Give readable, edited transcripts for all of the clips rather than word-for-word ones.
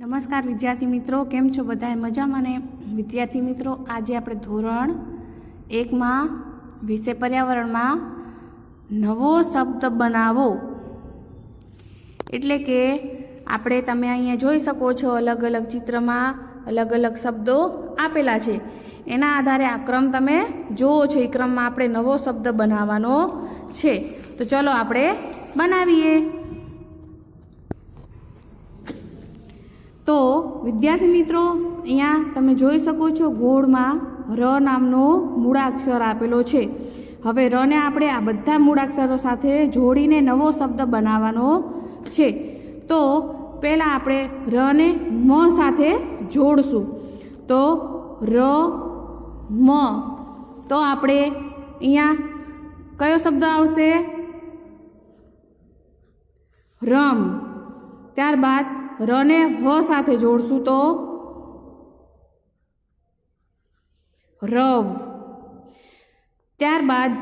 નમસ્કાર વિદ્યાર્થી મિત્રો, કેમ છો બધા? મજામાં ને? વિદ્યાર્થી મિત્રો, આજે આપણે ધોરણ 1માં વિષય પર્યાવરણમાં નવો શબ્દ બનાવો એટલે કે આપણે તમે અહીંયા જોઈ શકો છો અલગ અલગ ચિત્રમાં અલગ અલગ શબ્દો આપેલા છે. એના આધારે આ ક્રમ તમે જોવો છો. એ ક્રમમાં આપણે નવો શબ્દ બનાવવાનો છે. તો ચલો આપણે બનાવીએ. તો વિદ્યાર્થી મિત્રો, અહીંયા તમે જોઈ શકો છો ગોળમાં ર નામનો મૂળાક્ષર આપેલો છે. હવે ર ને આપણે આ બધા મૂળાક્ષરો સાથે જોડીને નવો શબ્દ બનાવવાનો છે. તો પહેલા આપણે ર ને મ સાથે જોડશું. તો ર મ, તો આપણે અહીંયા કયો શબ્દ આવશે? રમ. ત્યારબાદ ર ને વ સાથે જોડશું તો રવ. ત્યારબાદ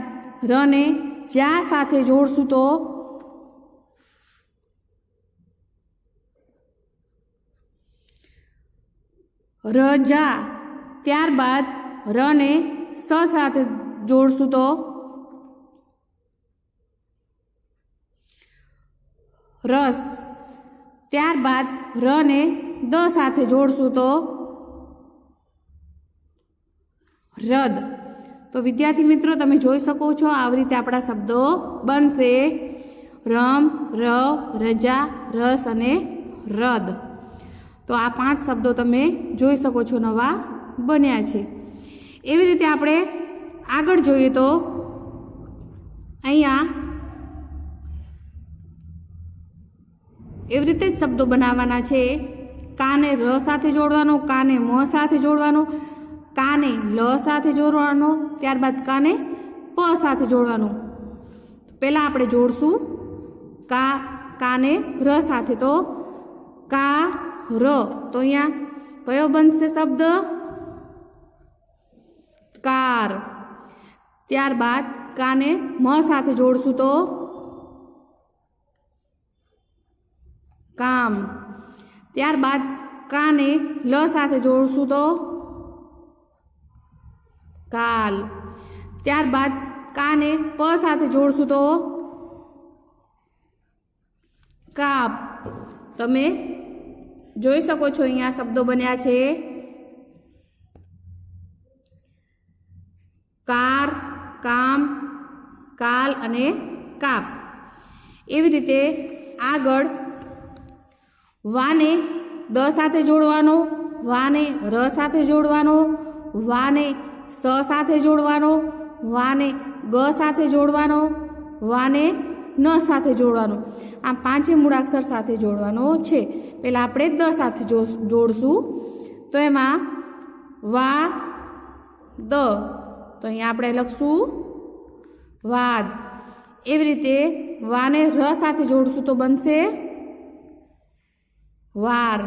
ર ને જા સાથે જોડશું તો રજા. ત્યારબાદ ર ને સ સાથે જોડશું તો રસ. ત્યારબાદ ર ને દ સાથે જોડશું તો રદ. તો વિદ્યાર્થી મિત્રો, તમે જોઈ શકો છો આવી રીતે આપણા શબ્દો બનશે: રમ, રવ, રજા, રસ અને રદ. તો આ 5 શબ્દો તમે જોઈ શકો છો નવા બન્યા છે. એવી રીતે આપણે આગળ જોઈએ તો અહીંયા એવી રીતે જ શબ્દો બનાવવાના છે. કાને ર સાથે જોડવાનો, કાને મ સાથે જોડવાનો, કાને લ સાથે જોડવાનો, ત્યારબાદ કાને પ સાથે જોડવાનો. પહેલા આપણે જોડશું કાને ર સાથે. તો કા ર. તો અહીંયા કયો બનશે શબ્દ? કાર. ત્યારબાદ કાને મ સાથે જોડશું તો કામ. ત્યારબાદ કાને લ સાથે જોડશું તો કાલ. ત્યારબાદ કાને પ સાથે જોડશું તો કાપ. તમે જોઈ શકો છો અહીંયા શબ્દો બન્યા છે: કાર, કામ, કાલ અને કાપ. એવી રીતે આગળ વાને દ સાથે જોડવાનો, વાને ર સાથે જોડવાનો, વાને સ સાથે જોડવાનો, વાને ગ સાથે જોડવાનો, વાને ન સાથે જોડવાનો. આ 5 મૂળાક્ષર સાથે જોડવાનો છે. પહેલા આપણે દ સાથે જોડશું. તો એમાં વા દ. તો અહીંયા આપણે લખશું વાદ. એવી રીતે વાને ર સાથે જોડશું તો બનશે વાર.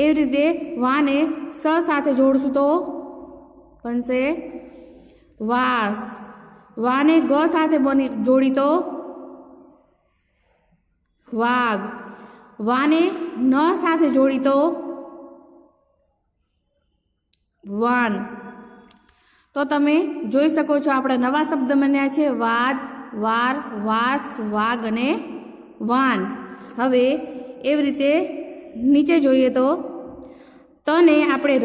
એવી રીતે વાને સ સાથે જોડશું તો બનશે વાસ. વાને ગ સાથે જોડી તો વાઘ. વાને ન સાથે જોડી તો વાન. તો તમે જોઈ શકો છો આપણા નવા શબ્દ બન્યા છે: વાદ, વાર, વાસ, વાઘ અને વાન. હવે એવી રીતે નીચે જોઈએ તો તને આપણે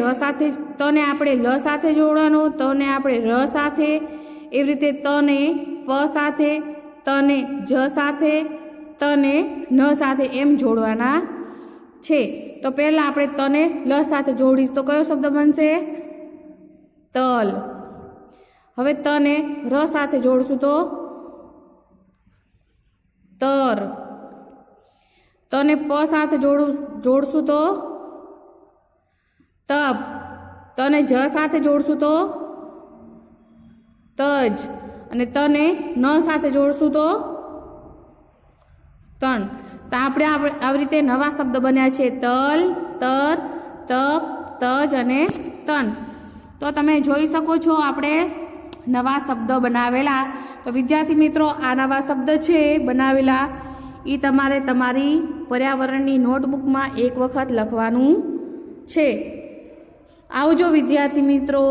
લ સાથે જોડવાનો, તને આપણે ર સાથે, એવી રીતે તને પ સાથે, તને જ સાથે, તને ન સાથે એમ જોડવાના છે. તો પહેલા આપણે તને લ સાથે જોડી તો કયો શબ્દ બનશે? તલ. હવે તને ર સાથે જોડશું તો તર. તને પ સાથે જોડશું તો તપ. તને જ સાથે જોડશું તો તજ. અને તને ન સાથે જોડશું તો તન. તો આપણે આવી રીતે નવા શબ્દ બન્યા છે: તલ, તર, તપ, તજ અને તન. તો તમે જોઈ શકો છો આપણે નવા શબ્દ બનાવેલા. તો વિદ્યાર્થી મિત્રો, આ નવા શબ્દ છે બનાવેલા, એ તમારે તમારી પર્યાવરણની નોટબુકમાં એક વખત લખવાનું છે. આવજો વિદ્યાર્થી મિત્રો.